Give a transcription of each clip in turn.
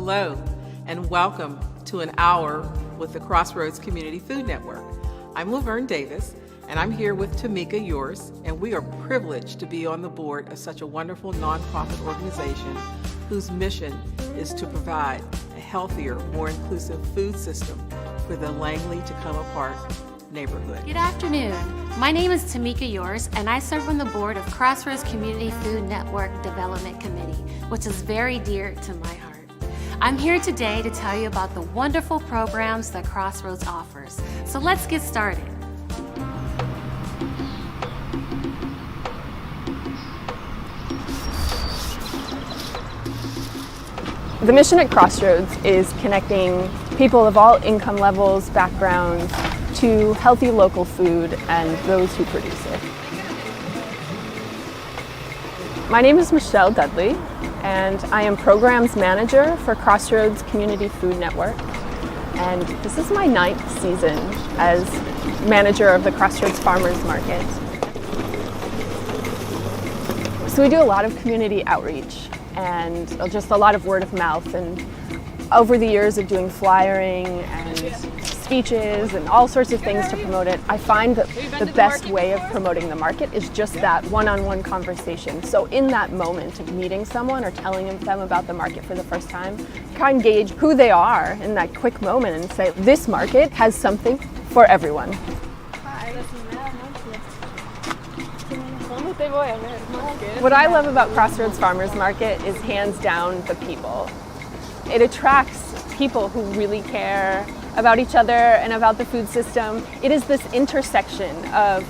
Hello, and welcome to an hour with the Crossroads Community Food Network. I'm Laverne Davis, and I'm here with Tamika Yours, and we are privileged to be on the board of such a wonderful nonprofit organization whose mission is to provide a healthier, more inclusive food system for the Langley Tacoma Park neighborhood. Good afternoon. My name is Tamika Yours, and I serve on the board of Crossroads Community Food Network Development Committee, which is very dear to my heart. I'm here today to tell you about the wonderful programs that Crossroads offers. So let's get started. The mission at Crossroads is connecting people of all income levels, backgrounds, to healthy local food and those who produce it. My name is Michelle Dudley, and I am Programs Manager for Crossroads Community Food Network. And this is my 9th season as manager of the Crossroads Farmers Market. So we do a lot of community outreach and just a lot of word of mouth, and over the years of doing flyering and speeches and all sorts of things to promote it, I find that the best way of promoting the market is just that one-on-one conversation. So in that moment of meeting someone or telling them about the market for the first time, kind of gauge who they are in that quick moment and say, this market has something for everyone. What I love about Crossroads Farmers Market is hands down the people. It attracts people who really care about each other and about the food system. It is this intersection of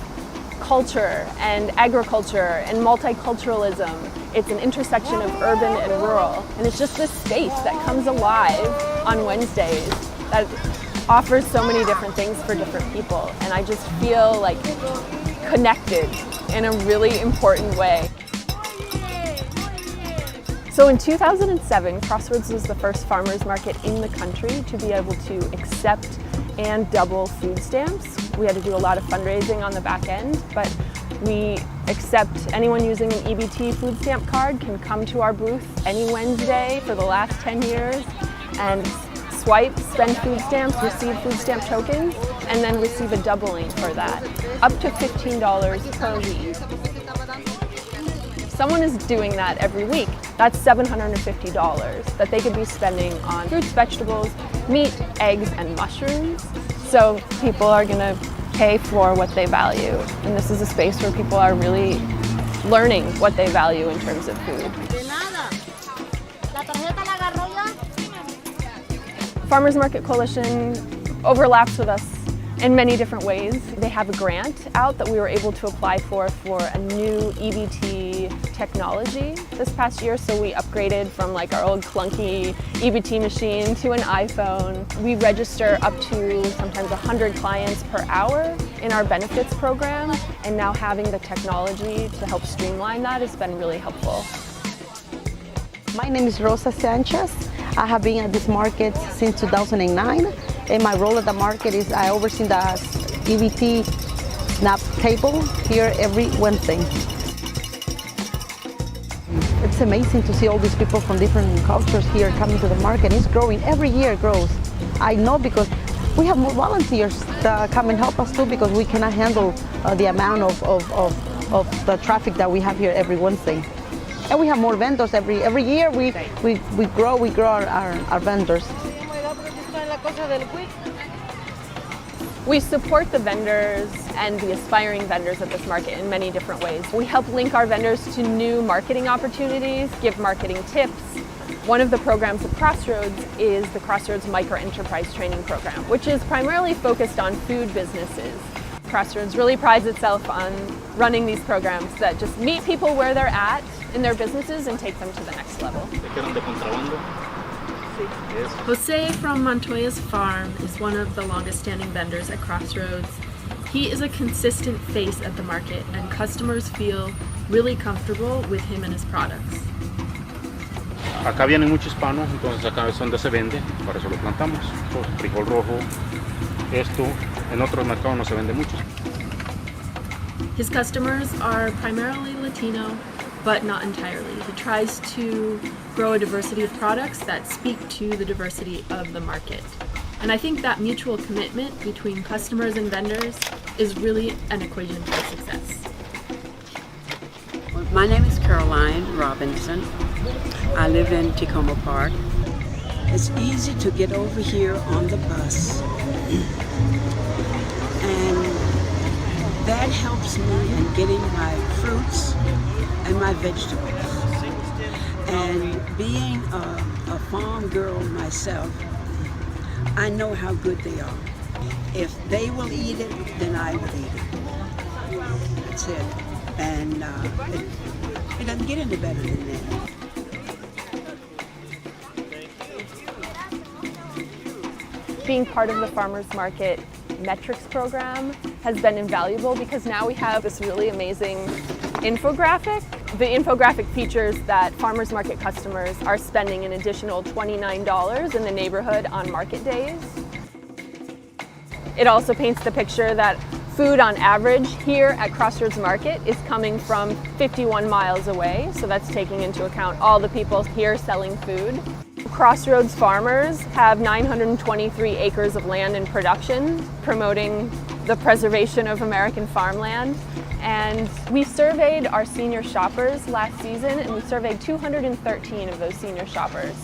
culture and agriculture and multiculturalism. It's an intersection of urban and rural. And it's just this space that comes alive on Wednesdays that offers so many different things for different people. And I just feel like connected in a really important way. So in 2007, Crossroads was the first farmers market in the country to be able to accept and double food stamps. We had to do a lot of fundraising on the back end, but we accept anyone using an EBT food stamp card can come to our booth any Wednesday for the last 10 years and swipe, spend food stamps, receive food stamp tokens, and then receive a doubling for that, up to $15 per week. Someone is doing that every week. That's $750 that they could be spending on fruits, vegetables, meat, eggs, and mushrooms. So people are gonna pay for what they value. And this is a space where people are really learning what they value in terms of food. Farmers Market Coalition overlaps with us in many different ways. They have a grant out that we were able to apply for a new EBT technology this past year. So we upgraded from like our old clunky EBT machine to an iPhone. We register up to sometimes 100 clients per hour in our benefits program. And now having the technology to help streamline that has been really helpful. My name is Rosa Sanchez. I have been at this market since 2009. And my role at the market is I oversee the EBT SNAP table here every Wednesday. It's amazing to see all these people from different cultures here coming to the market. It's growing, every year it grows. I know because we have more volunteers that come and help us too, because we cannot handle the amount of the traffic that we have here every Wednesday. And we have more vendors every year. We grow our vendors. We support the vendors and the aspiring vendors at this market in many different ways. We help link our vendors to new marketing opportunities, give marketing tips. One of the programs at Crossroads is the Crossroads Micro Enterprise Training Program, which is primarily focused on food businesses. Crossroads really prides itself on running these programs that just meet people where they're at in their businesses and take them to the next level. Jose from Montoya's Farm is one of the longest standing vendors at Crossroads. He is a consistent face at the market, and customers feel really comfortable with him and his products. Acá viene mucho hispano, entonces acá es donde se vende, para eso lo plantamos. Frijol rojo, esto, en otros mercados no se vende mucho. His customers are primarily Latino, but not entirely. He tries to grow a diversity of products that speak to the diversity of the market. And I think that mutual commitment between customers and vendors is really an equation for success. My name is Caroline Robinson. I live in Tacoma Park. It's easy to get over here on the bus. And that helps me in getting my fruits and my vegetables. And being a farm girl myself, I know how good they are. If they will eat it, then I will eat it. That's it. And it doesn't get any better than that. Being part of the Farmers Market metrics program has been invaluable because now we have this really amazing infographic. The infographic features that farmers market customers are spending an additional $29 in the neighborhood on market days. It also paints the picture that food on average here at Crossroads Market is coming from 51 miles away, so that's taking into account all the people here selling food. Crossroads farmers have 923 acres of land in production, promoting the preservation of American farmland. And we surveyed our senior shoppers last season, and we surveyed 213 of those senior shoppers.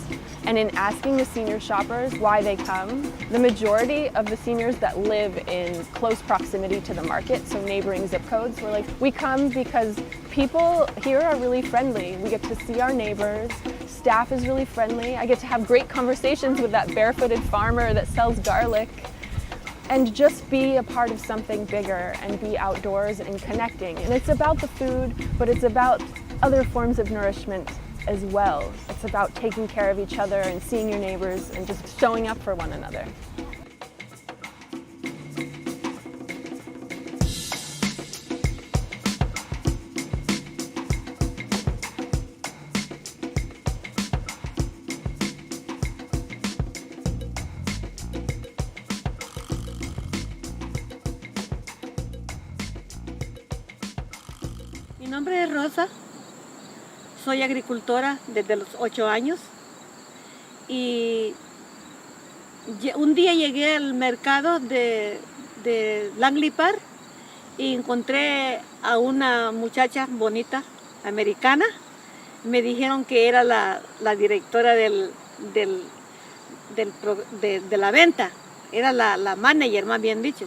And in asking the senior shoppers why they come, the majority of the seniors that live in close proximity to the market, so neighboring zip codes, were like, we come because people here are really friendly. We get to see our neighbors. Staff is really friendly. I get to have great conversations with that barefooted farmer that sells garlic. And just be a part of something bigger and be outdoors and connecting. And it's about the food, but it's about other forms of nourishment as well. It's about taking care of each other and seeing your neighbors and just showing up for one another. Mi nombre es Rosa, soy agricultora desde los 8 años y un día llegué al mercado de Langley Park y encontré a una muchacha bonita, americana. Me dijeron que era la directora de la venta, era la manager más bien dicho.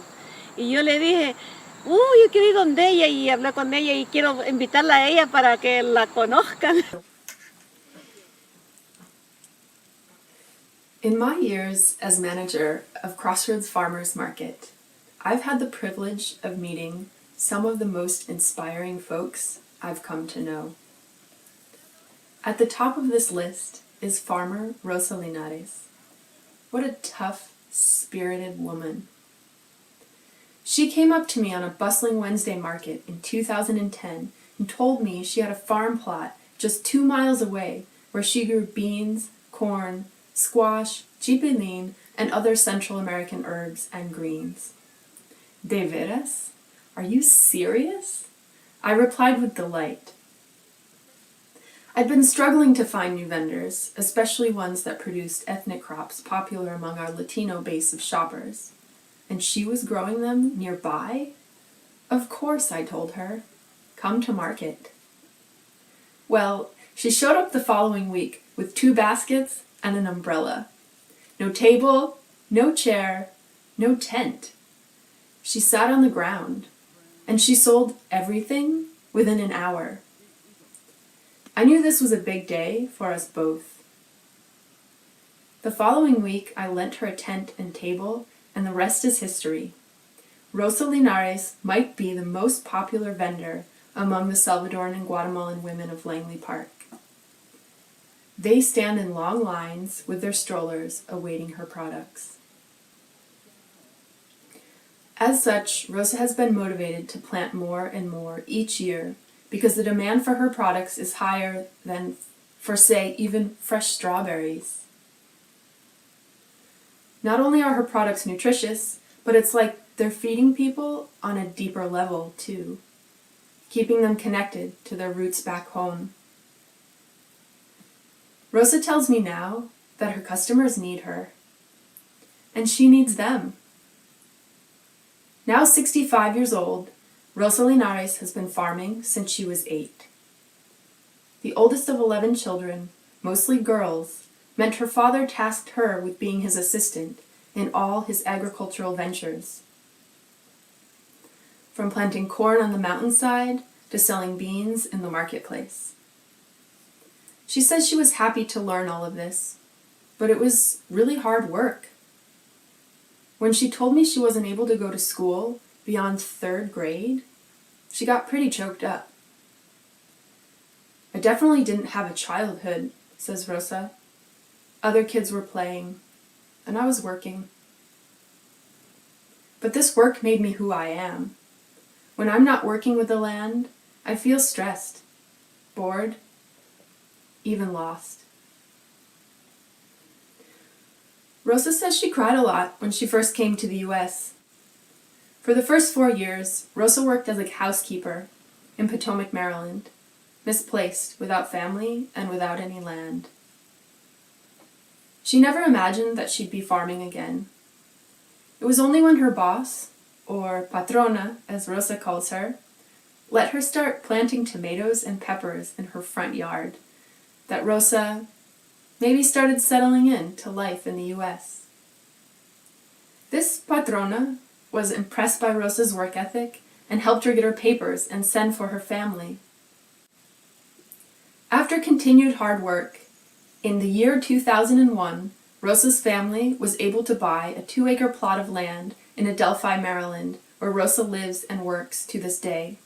Y yo le dije, yo quiero ir donde ella y hablar con ella y quiero invitarla a ella para que la conozcan. In my years as manager of Crossroads Farmers Market, I've had the privilege of meeting some of the most inspiring folks I've come to know. At the top of this list is farmer Rosa Linares. What a tough, spirited woman. She came up to me on a bustling Wednesday market in 2010 and told me she had a farm plot just 2 miles away where she grew beans, corn, squash, chipilín, and other Central American herbs and greens. ¿De veras? Are you serious? I replied with delight. I'd been struggling to find new vendors, especially ones that produced ethnic crops popular among our Latino base of shoppers. And she was growing them nearby? Of course, I told her. Come to market. Well, she showed up the following week with 2 baskets and an umbrella. No table, no chair, no tent. She sat on the ground, and she sold everything within an hour. I knew this was a big day for us both. The following week, I lent her a tent and table, and the rest is history. Rosa Linares might be the most popular vendor among the Salvadoran and Guatemalan women of Langley Park. They stand in long lines with their strollers awaiting her products. As such, Rosa has been motivated to plant more and more each year because the demand for her products is higher than for, say, even fresh strawberries. Not only are her products nutritious, but it's like they're feeding people on a deeper level, too. keeping them connected to their roots back home. Rosa tells me now that her customers need her, and she needs them. Now 65 years old, Rosa Linares has been farming since she was 8. The oldest of 11 children, mostly girls, meant her father tasked her with being his assistant in all his agricultural ventures. From planting corn on the mountainside to selling beans in the marketplace. She says she was happy to learn all of this, but it was really hard work. When she told me she wasn't able to go to school beyond 3rd grade, she got pretty choked up. I definitely didn't have a childhood, says Rosa. Other kids were playing, and I was working. But this work made me who I am. When I'm not working with the land, I feel stressed, bored, even lost. Rosa says she cried a lot when she first came to the U.S. For the first 4 years, Rosa worked as a housekeeper in Potomac, Maryland, misplaced, without family and without any land. She never imagined that she'd be farming again. It was only when her boss, or patrona as Rosa calls her, let her start planting tomatoes and peppers in her front yard, that Rosa maybe started settling in to life in the U.S. This patrona was impressed by Rosa's work ethic and helped her get her papers and send for her family. After continued hard work, in the year 2001, Rosa's family was able to buy a 2-acre plot of land in Adelphi, Maryland, where Rosa lives and works to this day.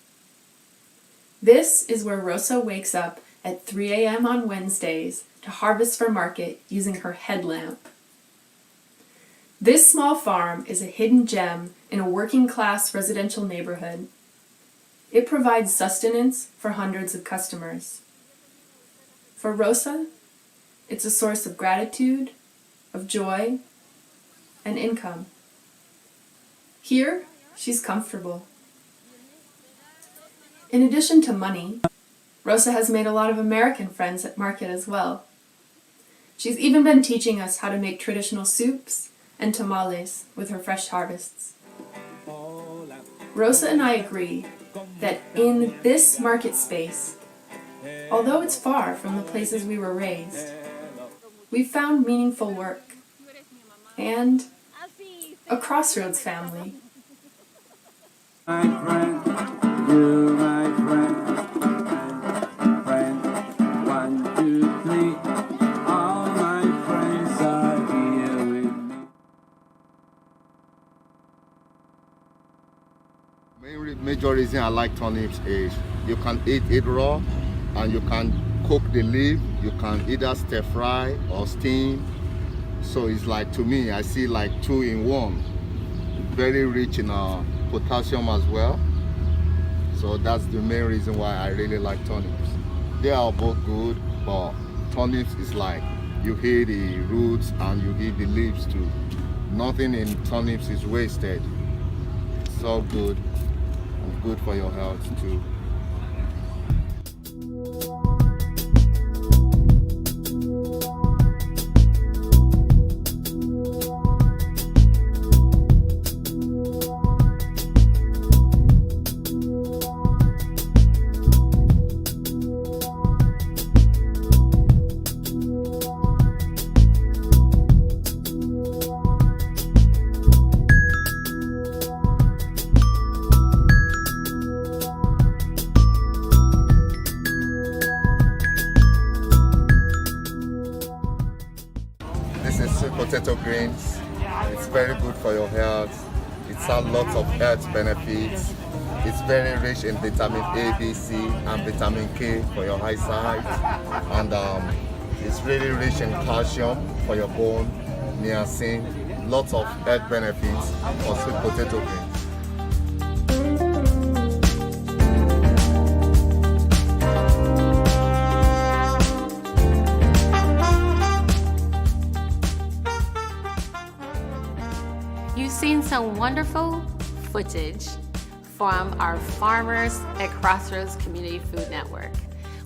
This is where Rosa wakes up at 3 a.m. on Wednesdays to harvest for market using her headlamp. This small farm is a hidden gem in a working-class residential neighborhood. It provides sustenance for hundreds of customers. For Rosa, it's a source of gratitude, of joy, and income. Here, she's comfortable. In addition to money, Rosa has made a lot of American friends at market as well. She's even been teaching us how to make traditional soups and tamales with her fresh harvests. Rosa and I agree that in this market space, although it's far from the places we were raised, we've found meaningful work and a Crossroads family. My friend, you my friend, 1, 2, 3, all my friends are here with me. Major reason I like turnips is you can eat it raw and you can cook the leaf, you can either stir fry or steam. So it's like, to me, I see like 2 in 1. Very rich in potassium as well. So that's the main reason why I really like turnips. They are both good, but turnips is like you eat the roots and you eat the leaves too. Nothing in turnips is wasted. It's all good and good for your health too. Potato greens, it's very good for your health. It's has lots of health benefits. It's very rich in vitamin A, B, C, and vitamin K for your eyesight, and it's really rich in calcium for your bone, niacin. Lots of health benefits for sweet potato greens. You've seen some wonderful footage from our farmers at Crossroads Community Food Network.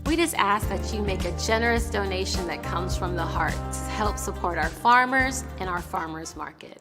We just ask that you make a generous donation that comes from the heart to help support our farmers and our farmers market.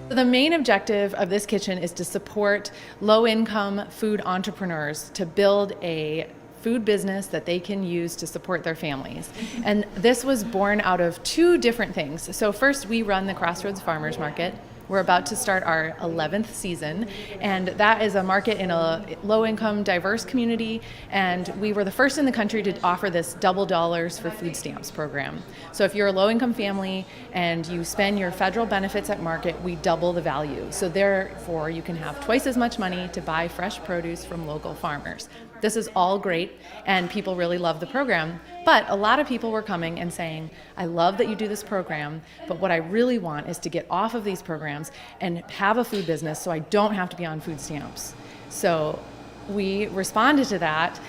The main objective of this kitchen is to support low-income food entrepreneurs to build a food business that they can use to support their families. And this was born out of two different things. So first, we run the Crossroads Farmers Market. We're about to start our 11th season, and that is a market in a low-income, diverse community, and we were the first in the country to offer this double dollars for food stamps program. So if you're a low-income family and you spend your federal benefits at market, we double the value. So therefore, you can have twice as much money to buy fresh produce from local farmers. This is all great, and people really love the program, but a lot of people were coming and saying, I love that you do this program, but what I really want is to get off of these programs and have a food business so I don't have to be on food stamps. So we responded to that.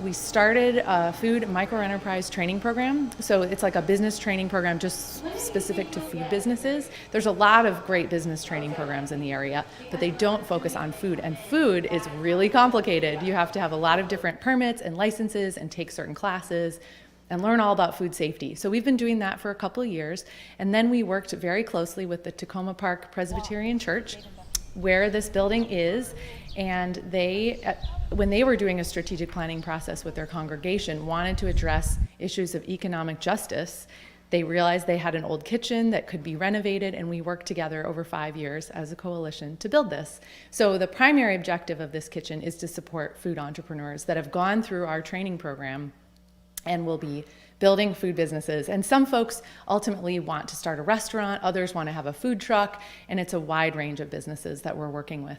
We started a food micro-enterprise training program. So it's like a business training program just specific to food businesses. There's a lot of great business training programs in the area, but they don't focus on food. And food is really complicated. You have to have a lot of different permits and licenses and take certain classes and learn all about food safety. So we've been doing that for a couple of years. And then we worked very closely with the Tacoma Park Presbyterian Church, where this building is, and they, when they were doing a strategic planning process with their congregation, wanted to address issues of economic justice. They realized they had an old kitchen that could be renovated, and we worked together over 5 years as a coalition to build this. So the primary objective of this kitchen is to support food entrepreneurs that have gone through our training program and will be building food businesses. And some folks ultimately want to start a restaurant, others want to have a food truck, and it's a wide range of businesses that we're working with.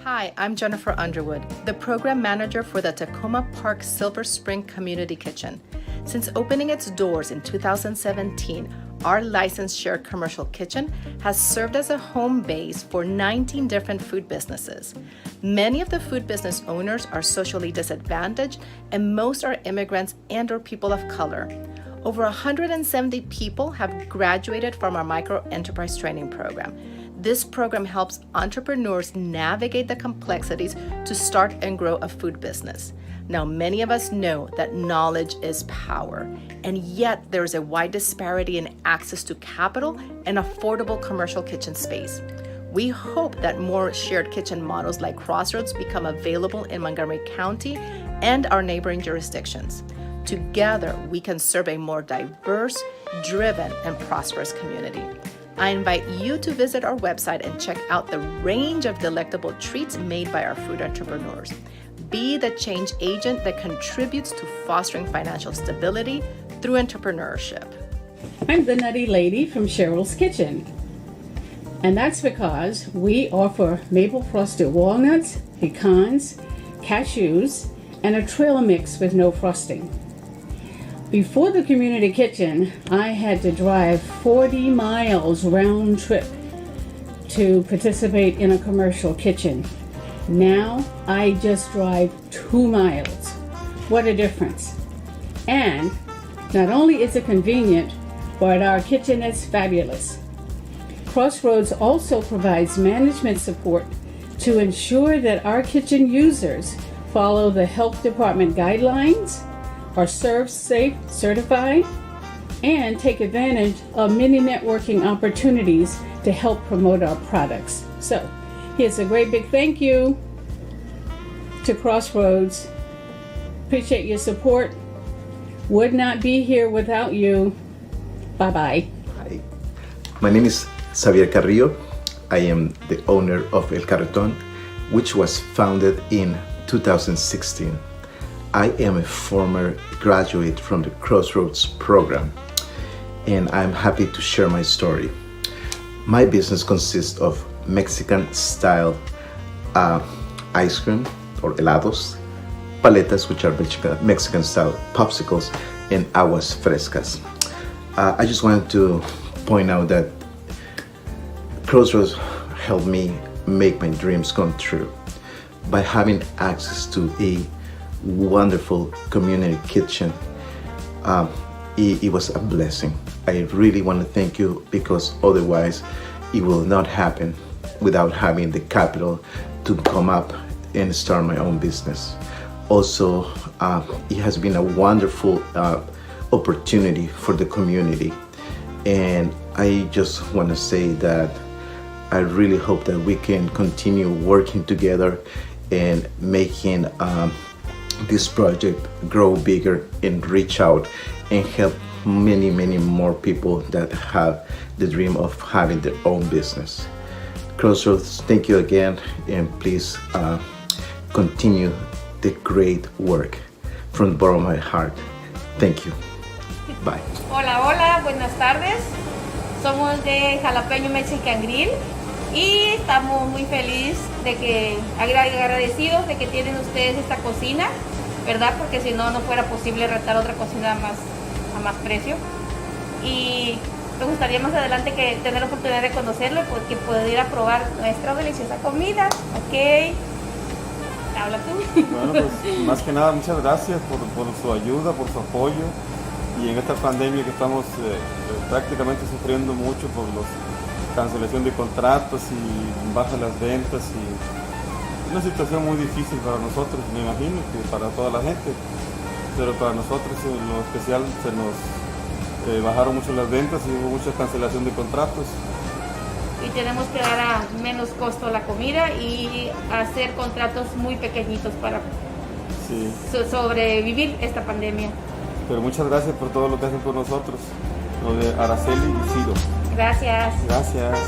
Hi, I'm Jennifer Underwood, the program manager for the Tacoma Park Silver Spring Community Kitchen. Since opening its doors in 2017, our licensed shared commercial kitchen has served as a home base for 19 different food businesses. Many of the food business owners are socially disadvantaged, and most are immigrants and/or people of color. Over 170 people have graduated from our micro-enterprise training program. This program helps entrepreneurs navigate the complexities to start and grow a food business. Now, many of us know that knowledge is power, and yet there is a wide disparity in access to capital and affordable commercial kitchen space. We hope that more shared kitchen models like Crossroads become available in Montgomery County and our neighboring jurisdictions. Together, we can serve a more diverse, driven, and prosperous community. I invite you to visit our website and check out the range of delectable treats made by our food entrepreneurs. Be the change agent that contributes to fostering financial stability through entrepreneurship. I'm the Nutty Lady from Cheryl's Kitchen. And that's because we offer maple frosted walnuts, pecans, cashews, and a trail mix with no frosting. Before the community kitchen, I had to drive 40 miles round trip to participate in a commercial kitchen. Now I just drive 2 miles. What a difference. And not only is it convenient, but our kitchen is fabulous. Crossroads also provides management support to ensure that our kitchen users follow the health department guidelines, are Serve Safe certified, and take advantage of many networking opportunities to help promote our products. So here's a great big thank you to Crossroads. Appreciate your support. Would not be here without you. Bye-bye. Hi, my name is Xavier Carrillo. I am the owner of El Carretón, which was founded in 2016. I am a former graduate from the Crossroads program, and I'm happy to share my story. My business consists of Mexican-style ice cream, or helados, paletas, which are Mexican-style popsicles, and aguas frescas. I just wanted to point out that Crossroads helped me make my dreams come true by having access to a wonderful community kitchen. It was a blessing. I really want to thank you, because otherwise it will not happen without having the capital to come up and start my own business. Also, it has been a wonderful opportunity for the community, and I just want to say that I really hope that we can continue working together and making this project grow bigger and reach out and help many more people that have the dream of having their own business. Crossroads, thank you again, and please continue the great work from the bottom of my heart. Thank you. Bye. Hola, buenas tardes. Somos de Jalapeño Mexican Grill y estamos muy felices de que, agradecidos de que tienen ustedes esta cocina, ¿verdad? Porque si no, no fuera posible rentar otra cocina a más precio. Y me gustaría más adelante tener la oportunidad de conocerlo, porque pudiera probar nuestra deliciosa comida. Ok. Habla tú. Bueno, pues más que nada, muchas gracias por su ayuda, por su apoyo. Y en esta pandemia que estamos prácticamente sufriendo mucho por la cancelación de contratos y baja las ventas, y una situación muy difícil para nosotros, me imagino que para toda la gente, pero para nosotros en lo especial se nos bajaron mucho las ventas y hubo mucha cancelación de contratos. Y tenemos que dar a menos costo la comida y hacer contratos muy pequeñitos para sobrevivir esta pandemia. Pero muchas gracias por todo lo que hacen por nosotros, lo de Araceli y Ciro. Gracias. Gracias.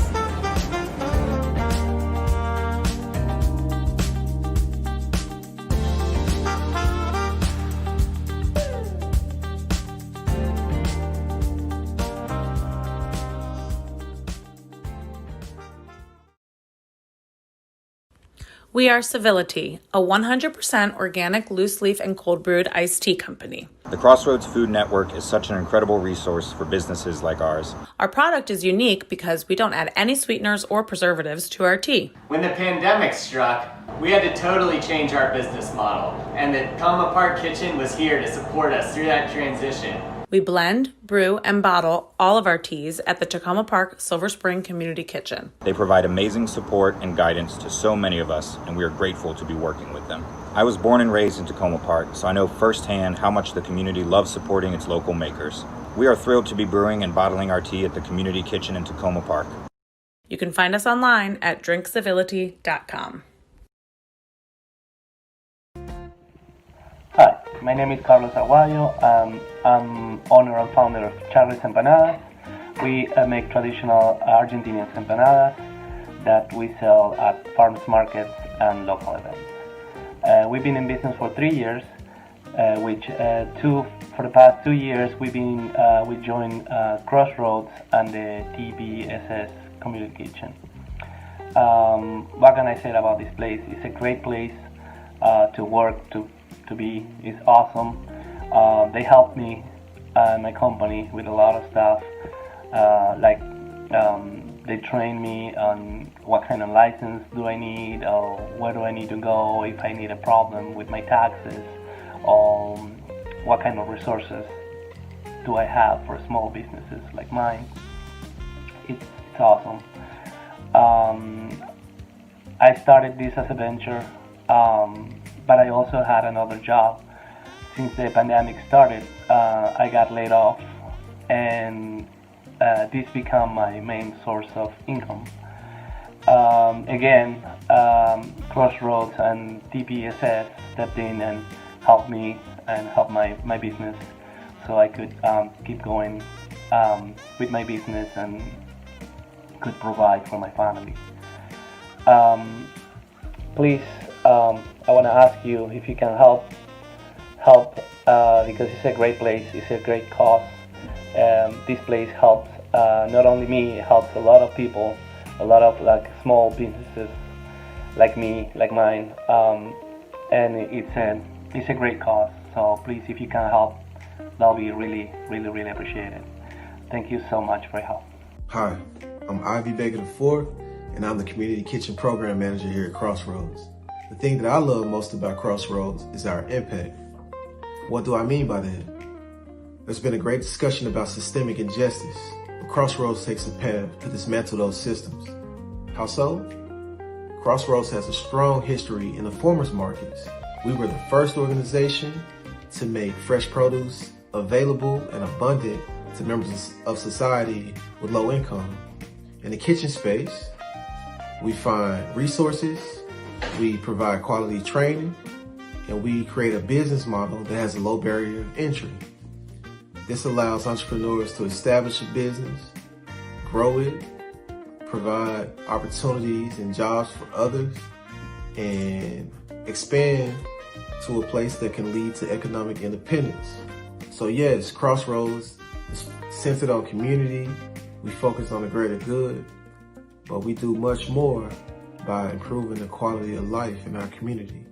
We are Civility, a 100% organic loose leaf and cold brewed iced tea company. The Crossroads Food Network is such an incredible resource for businesses like ours. Our product is unique because we don't add any sweeteners or preservatives to our tea. When the pandemic struck, we had to totally change our business model, and the Tacoma Park Kitchen was here to support us through that transition. We blend, brew, and bottle all of our teas at the Tacoma Park Silver Spring Community Kitchen. They provide amazing support and guidance to so many of us, and we are grateful to be working with them. I was born and raised in Tacoma Park, so I know firsthand how much the community loves supporting its local makers. We are thrilled to be brewing and bottling our tea at the Community Kitchen in Tacoma Park. You can find us online at drinkcivility.com. Hi, my name is Carlos Aguayo. I'm owner and founder of Charlie's Empanadas. We make traditional Argentinian empanadas that we sell at farmers markets and local events. We've been in business for 3 years, for the past 2 years we joined Crossroads and the TBSS Community Kitchen. What can I say about this place? It's a great place to work, to be. It's awesome. They helped me and my company with a lot of stuff, they trained me on what kind of license do I need, or where do I need to go if I need a problem with my taxes, or what kind of resources do I have for small businesses like mine. It's awesome. I started this as a venture, but I also had another job. Since the pandemic started, I got laid off, and this became my main source of income. Again, Crossroads and TPSS stepped in and helped me and helped my business, so I could keep going with my business and could provide for my family. Please, I want to ask you if you can help because it's a great place, it's a great cause. This place helps not only me, it helps a lot of people, a lot of small businesses like me, like mine, and it's a great cause. So please, if you can help, that'll be really appreciated. Thank you so much for your help. Hi, I'm Ivy Baker IV, and I'm the Community Kitchen Program Manager here at Crossroads. The thing that I love most about Crossroads is our impact. What do I mean by that? There's been a great discussion about systemic injustice. Crossroads takes a path to dismantle those systems. How so? Crossroads has a strong history in the farmers markets. We were the first organization to make fresh produce available and abundant to members of society with low income. In the kitchen space, we find resources, we provide quality training, and we create a business model that has a low barrier of entry. This allows entrepreneurs to establish a business, grow it, provide opportunities and jobs for others, and expand to a place that can lead to economic independence. So yes, Crossroads is centered on community. We focus on the greater good, but we do much more by improving the quality of life in our community.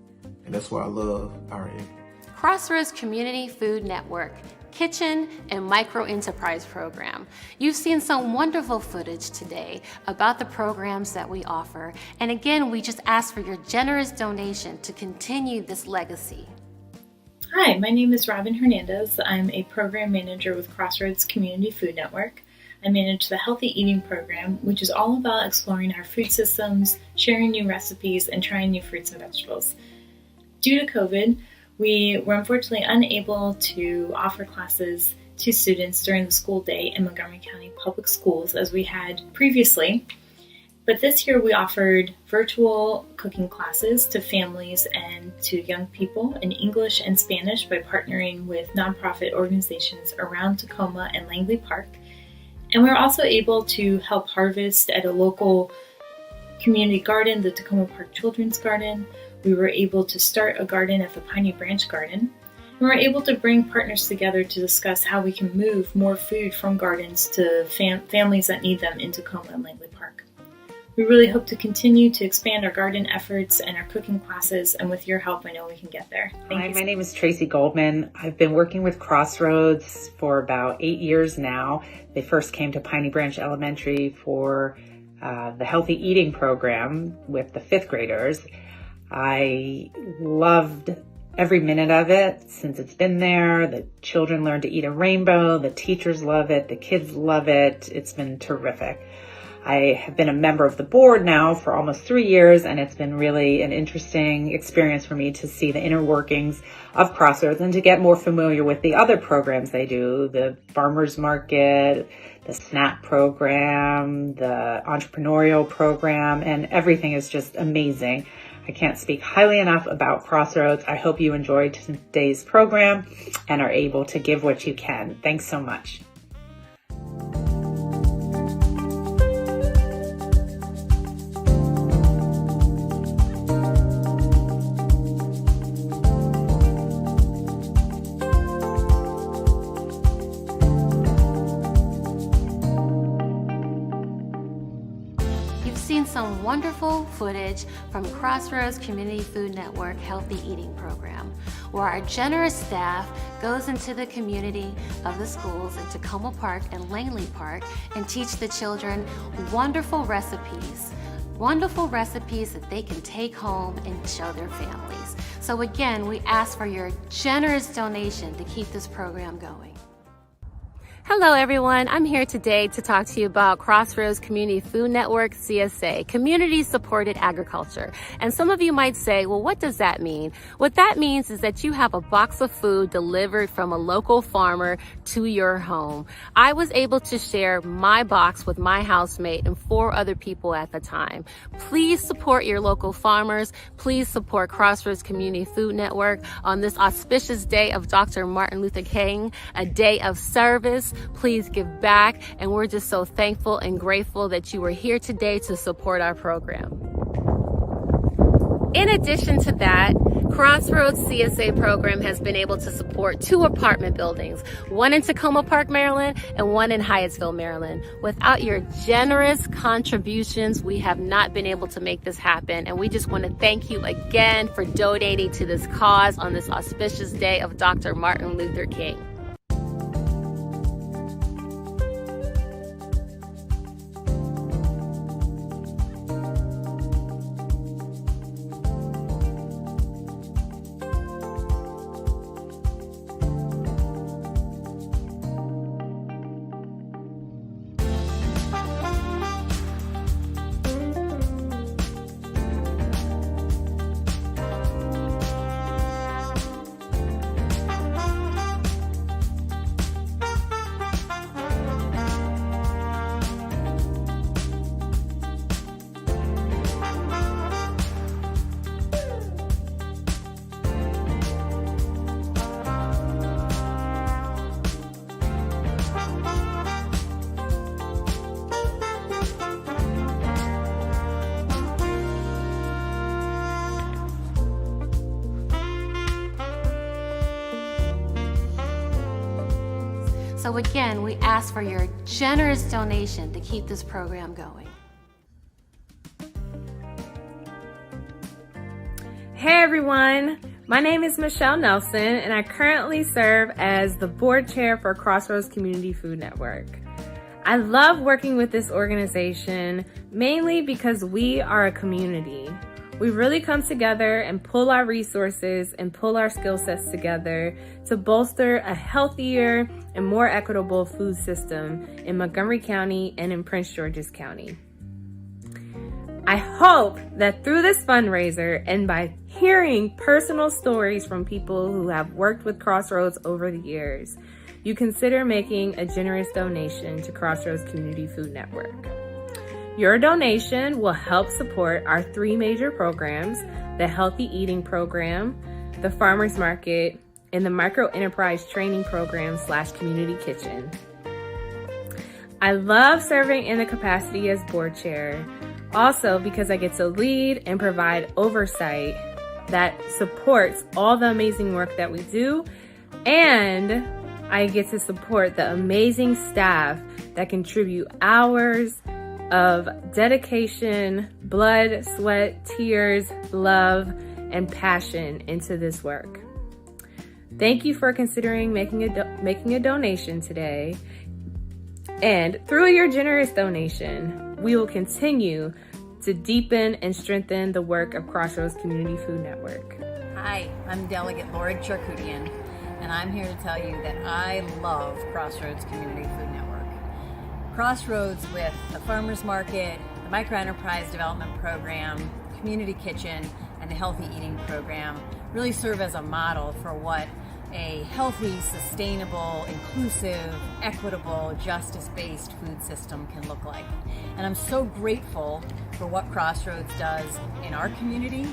And that's why I love our end. Crossroads Community Food Network, Kitchen and Micro Enterprise Program. You've seen some wonderful footage today about the programs that we offer. And again, we just ask for your generous donation to continue this legacy. Hi, my name is Robin Hernandez. I'm a program manager with Crossroads Community Food Network. I manage the Healthy Eating Program, which is all about exploring our food systems, sharing new recipes, and trying new fruits and vegetables. Due to COVID, we were unfortunately unable to offer classes to students during the school day in Montgomery County Public Schools as we had previously. But this year we offered virtual cooking classes to families and to young people in English and Spanish by partnering with nonprofit organizations around Tacoma and Langley Park. And we were also able to help harvest at a local community garden, the Tacoma Park Children's Garden. We were able to start a garden at the Piney Branch Garden. And we were able to bring partners together to discuss how we can move more food from gardens to families that need them in Tacoma and Langley Park. We really hope to continue to expand our garden efforts and our cooking classes, and with your help, I know we can get there. Thank you. My name is Tracy Goldman. I've been working with Crossroads for about 8 years now. They first came to Piney Branch Elementary for the Healthy Eating Program with the 5th graders. I loved every minute of it since it's been there. The children learn to eat a rainbow. The teachers love it. The kids love it. It's been terrific. I have been a member of the board now for almost 3 years, and it's been really an interesting experience for me to see the inner workings of Crossroads and to get more familiar with the other programs they do, the farmers market, the SNAP program, the entrepreneurial program, and everything is just amazing. I can't speak highly enough about Crossroads. I hope you enjoyed today's program and are able to give what you can. Thanks so much. Some wonderful footage from Crossroads Community Food Network Healthy Eating Program, where our generous staff goes into the community of the schools in Tacoma Park and Langley Park and teach the children wonderful recipes that they can take home and show their families. So again, we ask for your generous donation to keep this program going. Hello everyone, I'm here today to talk to you about Crossroads Community Food Network, CSA, Community Supported Agriculture. And some of you might say, well, what does that mean? What that means is that you have a box of food delivered from a local farmer to your home. I was able to share my box with my housemate and 4 other people at the time. Please support your local farmers. Please support Crossroads Community Food Network on this auspicious day of Dr. Martin Luther King, a day of service. Please give back, and we're just so thankful and grateful that you were here today to support our program. In addition to that, Crossroads CSA program has been able to support 2 apartment buildings, one in Tacoma Park, Maryland, and one in Hyattsville, Maryland. Without your generous contributions, we have not been able to make this happen, and we just want to thank you again for donating to this cause on this auspicious day of Dr. Martin Luther King. So again, we ask for your generous donation to keep this program going. Hey everyone, my name is Michelle Nelson and I currently serve as the board chair for Crossroads Community Food Network. I love working with this organization mainly because we are a community. We really come together and pull our resources and pull our skill sets together to bolster a healthier and more equitable food system in Montgomery County and in Prince George's County. I hope that through this fundraiser and by hearing personal stories from people who have worked with Crossroads over the years, you consider making a generous donation to Crossroads Community Food Network. Your donation will help support our 3 major programs, the Healthy Eating Program, the Farmers Market, and the Micro Enterprise Training Program / Community Kitchen. I love serving in the capacity as board chair, also because I get to lead and provide oversight that supports all the amazing work that we do, and I get to support the amazing staff that contribute hours of dedication, blood, sweat, tears, love, and passion into this work. Thank you for considering making a donation today. And through your generous donation, we will continue to deepen and strengthen the work of Crossroads Community Food Network. Hi, I'm Delegate Lori Charkoudian, and I'm here to tell you that I love Crossroads Community Food Network. Crossroads with the Farmers Market, the Micro Enterprise Development Program, Community Kitchen, and the Healthy Eating Program really serve as a model for what a healthy, sustainable, inclusive, equitable, justice-based food system can look like. And I'm so grateful for what Crossroads does in our community,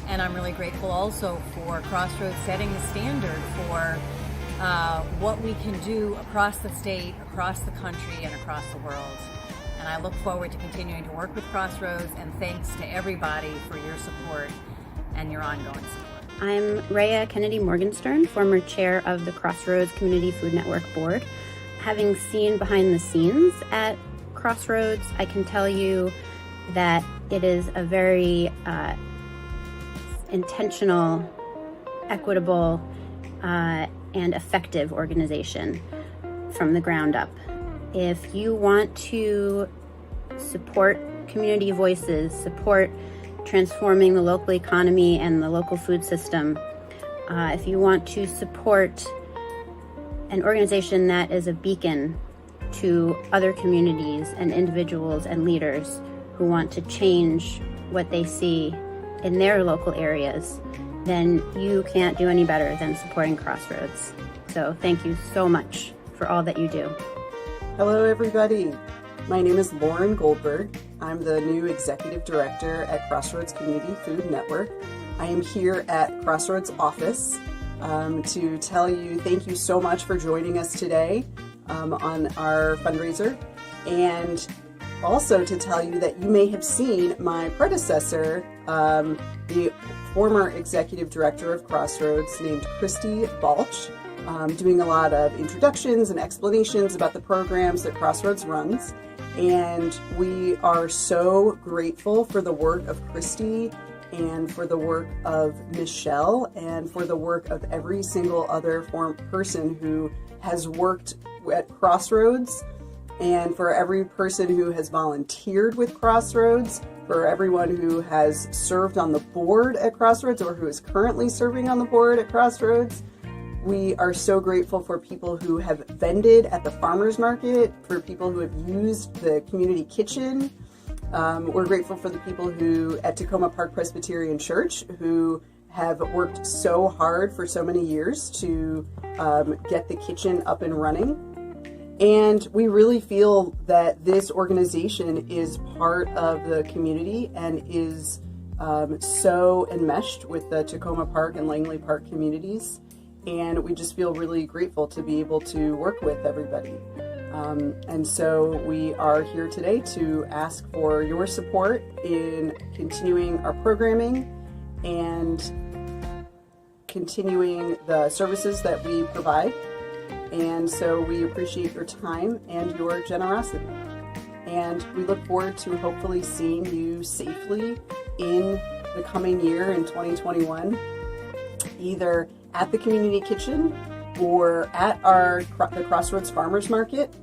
and I'm really grateful also for Crossroads setting the standard for what we can do across the state, across the country, and across the world. And I look forward to continuing to work with Crossroads, and thanks to everybody for your support and your ongoing support. I'm Rhea Kennedy Morgenstern, former chair of the Crossroads Community Food Network Board. Having seen behind the scenes at Crossroads, I can tell you that it is a very intentional, equitable, and effective organization from the ground up. If you want to support community voices, support transforming the local economy and the local food system, if you want to support an organization that is a beacon to other communities and individuals and leaders who want to change what they see in their local areas, then you can't do any better than supporting Crossroads. So thank you so much for all that you do. Hello everybody, my name is Lauren Goldberg. I'm the new Executive Director at Crossroads Community Food Network. I am here at Crossroads office to tell you thank you so much for joining us today on our fundraiser, and also to tell you that you may have seen my predecessor, the former Executive Director of Crossroads named Christy Balch, doing a lot of introductions and explanations about the programs that Crossroads runs. And we are so grateful for the work of Christy and for the work of Michelle and for the work of every single other person who has worked at Crossroads, and for every person who has volunteered with Crossroads, for everyone who has served on the board at Crossroads or who is currently serving on the board at Crossroads. We are so grateful for people who have vended at the farmers market, for people who have used the community kitchen. We're grateful for the people who at Tacoma Park Presbyterian Church who have worked so hard for so many years to get the kitchen up and running. And we really feel that this organization is part of the community and is so enmeshed with the Tacoma Park and Langley Park communities. And we just feel really grateful to be able to work with everybody. And so we are here today to ask for your support in continuing our programming and continuing the services that we provide. And so we appreciate your time and your generosity. And we look forward to hopefully seeing you safely in the coming year in 2021, either at the community kitchen or at the Crossroads Farmers Market.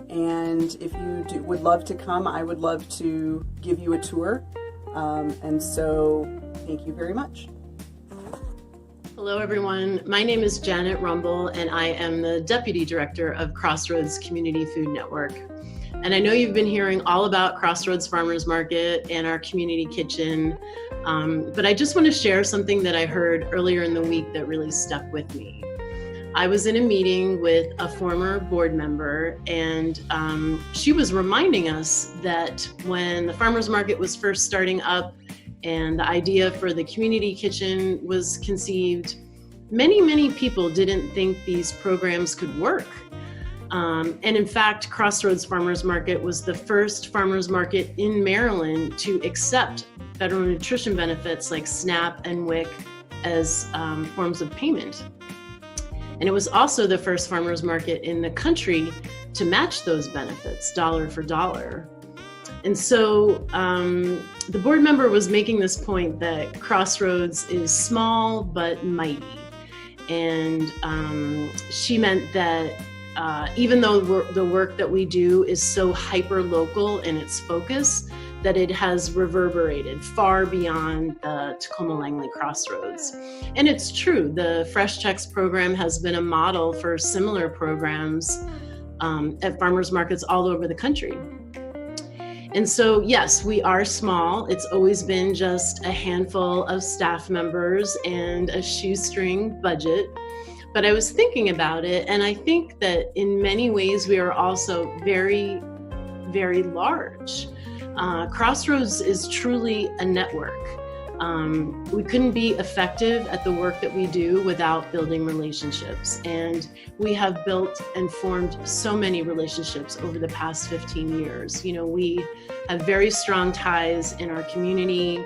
And if you would love to come, I would love to give you a tour. And so thank you very much. Hello, everyone. My name is Janet Rumble, and I am the Deputy Director of Crossroads Community Food Network. And I know you've been hearing all about Crossroads Farmers Market and our community kitchen, but I just want to share something that I heard earlier in the week that really stuck with me. I was in a meeting with a former board member, and she was reminding us that when the farmers market was first starting up and the idea for the community kitchen was conceived, many people didn't think these programs could work. And in fact, Crossroads Farmers Market was the first farmers market in Maryland to accept federal nutrition benefits like SNAP and WIC as forms of payment. And it was also the first farmers market in the country to match those benefits dollar for dollar. And so the board member was making this point that Crossroads is small but mighty. And she meant that even though the work that we do is so hyper-local in its focus, that it has reverberated far beyond the Tacoma Langley Crossroads. And it's true, the Fresh Checks program has been a model for similar programs at farmers markets all over the country. And so, yes, we are small. It's always been just a handful of staff members and a shoestring budget. But I was thinking about it, and I think that in many ways we are also very, very large. Crossroads is truly a network. We couldn't be effective at the work that we do without building relationships. And we have built and formed so many relationships over the past 15 years. You know, we have very strong ties in our community.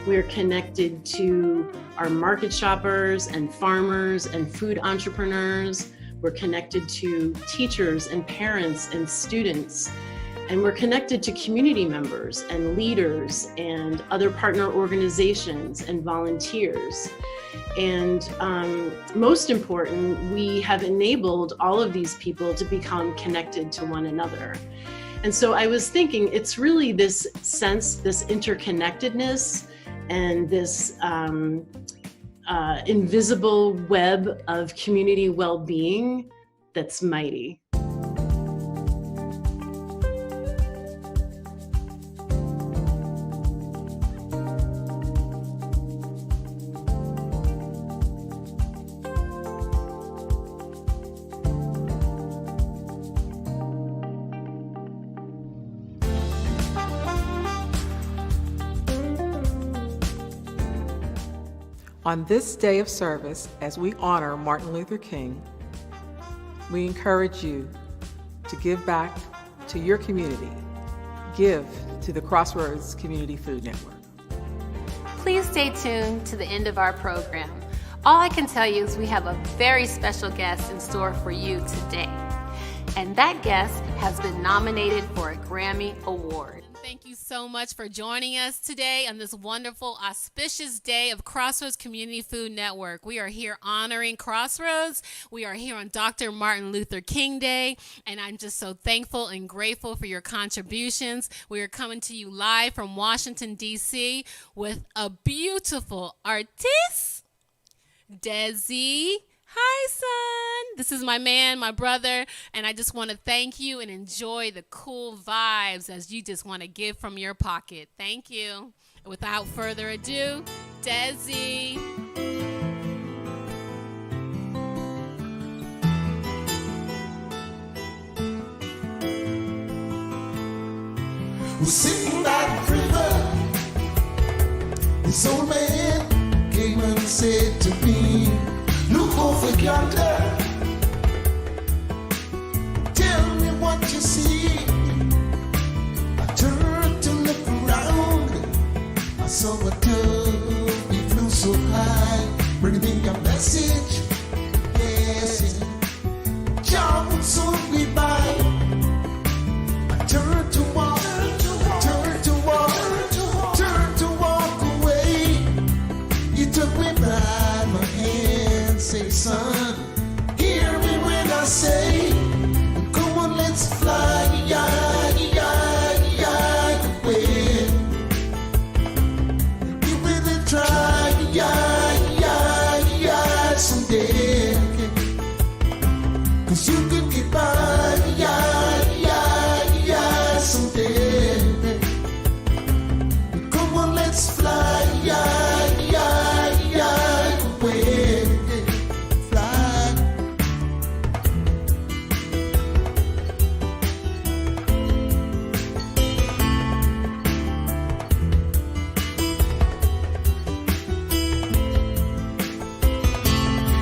We're connected to our market shoppers and farmers and food entrepreneurs. We're connected to teachers and parents and students. And we're connected to community members and leaders and other partner organizations and volunteers. And most important, we have enabled all of these people to become connected to one another. And so I was thinking, it's really this sense, this interconnectedness, and this invisible web of community well-being that's mighty. On this day of service, as we honor Martin Luther King, we encourage you to give back to your community. Give to the Crossroads Community Food Network. Please stay tuned to the end of our program. All I can tell you is we have a very special guest in store for you today. And that guest has been nominated for a Grammy Award. Thank you so much for joining us today on this wonderful, auspicious day of Crossroads Community Food Network. We are here honoring Crossroads. We are here on Dr. Martin Luther King Day, and I'm just so thankful and grateful for your contributions. We are coming to you live from Washington, D.C. with a beautiful artiste, Desi. Hi, son. This is my man, my brother, and I just want to thank you and enjoy the cool vibes as you just want to give from your pocket. Thank you. Without further ado, Desi. We're sitting by the river. This old man came and said to me, look over yonder, tell me what you see. I turned to look around, I saw a dove, it flew so high, bringing me a message, yes, job would soon be by. I turned to walk, turned to walk, turned to walk away. You took me by my hand, say, son, hear me when I say, come on, let's fly, away. Give it a try, someday. 'Cause you could get by, someday. Come on, let's fly, away. Fly.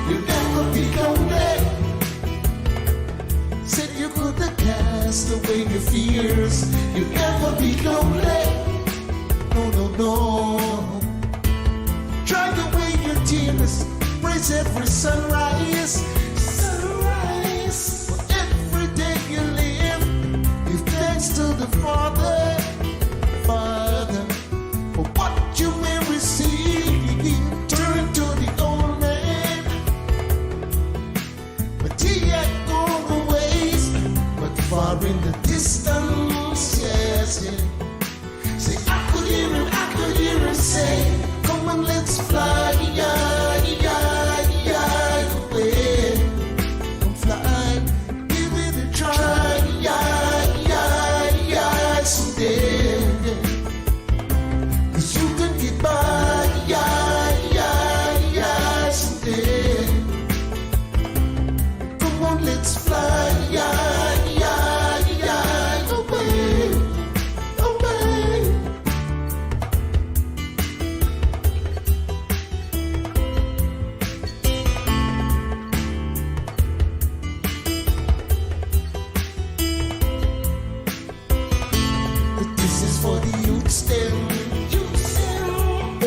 You'll never be lonely. Said you could have cast away your fears. You'll never be lonely. No, no, no. Dry away your tears. Praise every sunrise. Sunrise. For every day you live. Give thanks to the Father. Father. For what you may receive. Turn to the old man. But he had gone a ways, but far in the distance, yes, yeah. Say, I could hear him say, come on, let's fly, away. Come fly, give it a try, someday. 'Cause you can get by, someday. Come on, let's fly, away, away. But this is for the youth still,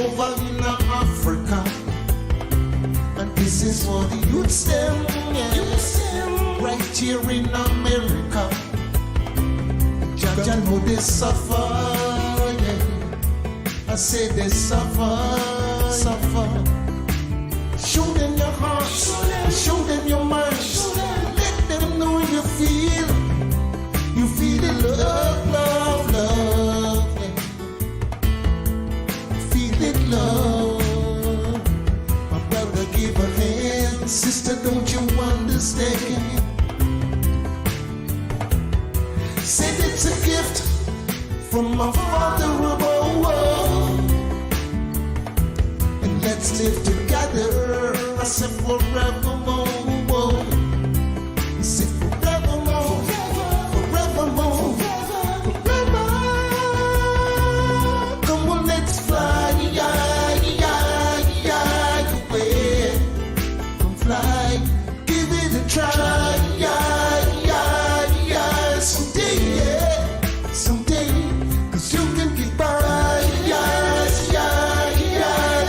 over in Africa. And this is for the youth still, right here in America. Jaja know they suffer, yeah. I say they suffer. Show them your heart, show them your mind. Let them know you feel the love, yeah. Feel it, love. My brother, give a hand. Sister, don't you understand? Said it's a gift from my Father above. And let's live together. I said forevermore. I said forevermore, forevermore, forever. Come on, let's fly, away. Come fly, give it a try, someday, yeah, someday. 'Cause you can get by,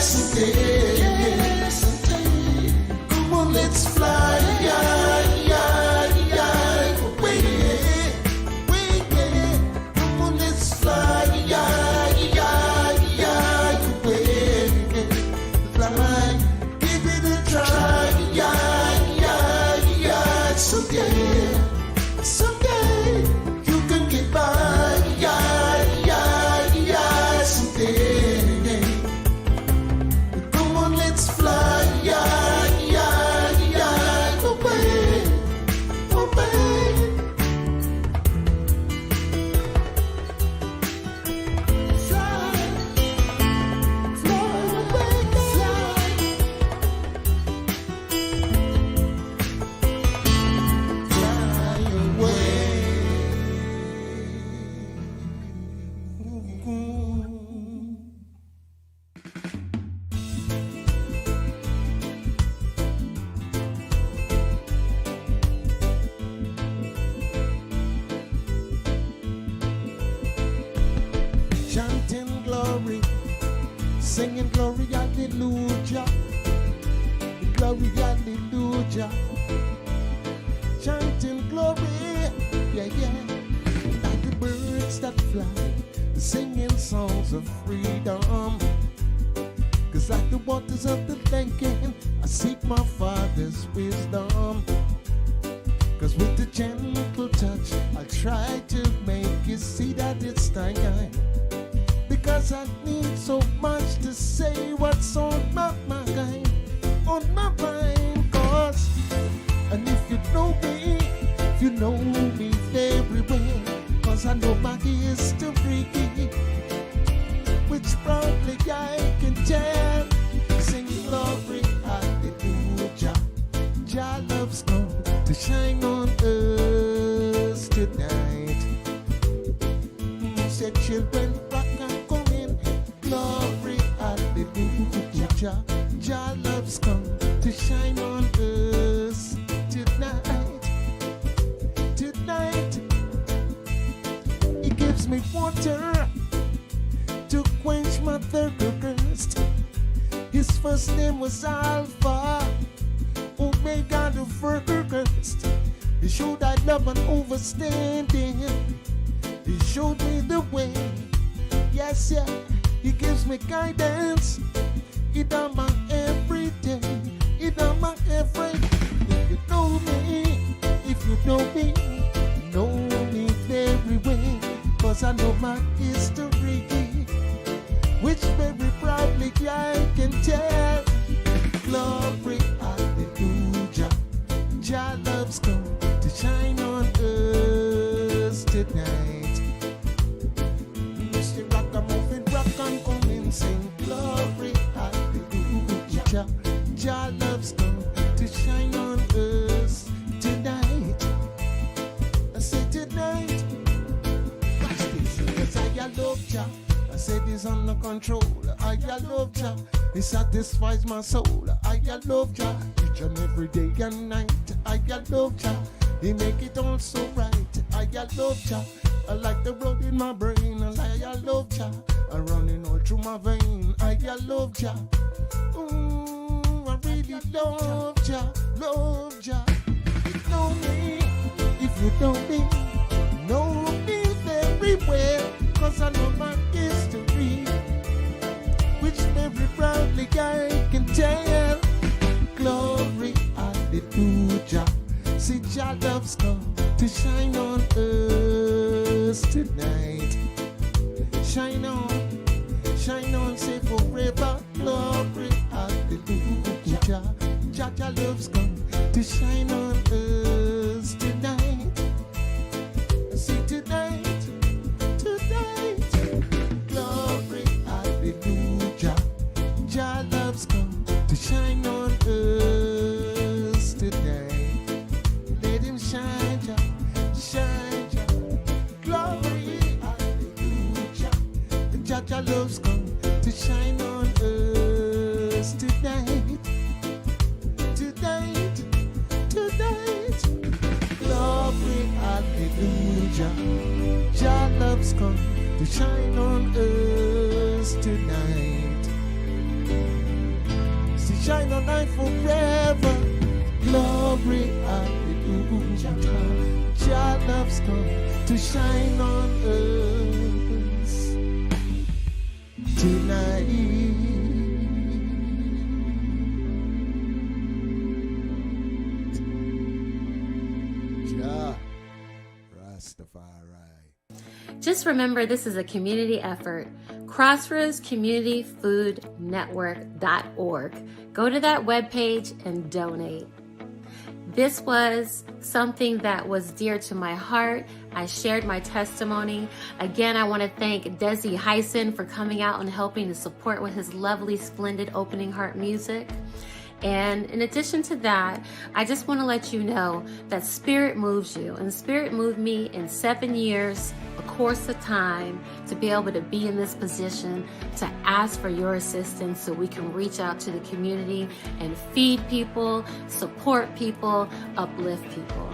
someday, someday. Come on, let's fly, away, away. Come on, let's fly, away. Fly, give it a try, someday, someday. You can get by, someday. Come on, let's fly, away, away. Fly, fly away, fly. Fly away. Chanting glory, singing glory, hallelujah, glory, hallelujah. chanting glory, yeah, yeah. Like the birds that fly, singing songs of freedom. Cause like the waters of the thinking, I seek my Father's wisdom. Cause with the gentle touch, I try to make you see that it's time. Because I need so much to say what's on my mind, on my mind. Cause, and if you know me, very well. Cause I know my history, which proudly I can tell. Sing glory, hallelujah. Jah love's come to shine on us tonight. Said children, rock and come in. Glory, hallelujah. Jah love's come to shine on us tonight. Tonight, He gives me water to quench my thirst. His first name was Alpha, Omega the first. He showed I love and understanding. He showed me the way. Yes, yeah. He gives me guidance. He done my everyday. He done my every. If you know me, know me very well. Cause I know my history, which very proudly I can tell. Glory, hallelujah. Jah love's come to shine on us tonight. Mr. Rock, I'm moving, rock, I'm coming, sing glory, hallelujah. Jah love's come to shine on us tonight. I say tonight. Watch this, cause I love Jah. I said He's under control. I love Jah. He satisfies my soul. I love Jah. Each and every day and night. I love Jah. He make it all so right. I love Jah. I like the blood in my brain. I love Jah. I running all through my vein. I love Jah. I really love Jah. Love Jah. If you know me very well. Cause I know my history, which very proudly I can tell. Glory, hallelujah. See Jah love's come to shine on us tonight. Shine on, say forever. Glory, hallelujah. Jah love's come to shine on us tonight. See tonight. Glory, hallelujah. Jah love's come to shine on us tonight. Let Him shine, shine, glory, hallelujah. Jah love's come to shine on us tonight. Tonight. Glory, hallelujah. Jah love's come to shine on us tonight. See, shine on night forever. Glory, hallelujah. Jah love's come to shine on us tonight. Jah Rastafari. Just remember, this is a community effort. Crossroads Community Food Network.org. Go to that webpage and donate. This was something that was dear to my heart. I shared my testimony. Again, I want to thank Desi Hyson for coming out and helping to support with his lovely, splendid opening heart music. And in addition to that, I just want to let you know that Spirit moves you. And Spirit moved me in 7 years, a course of time, to be able to be in this position, to ask for your assistance so we can reach out to the community and feed people, support people, uplift people.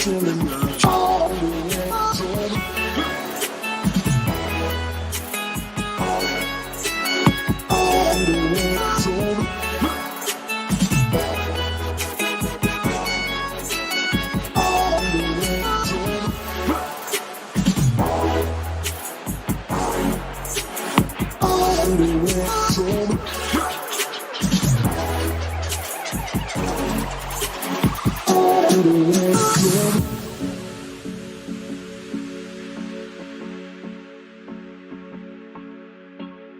killing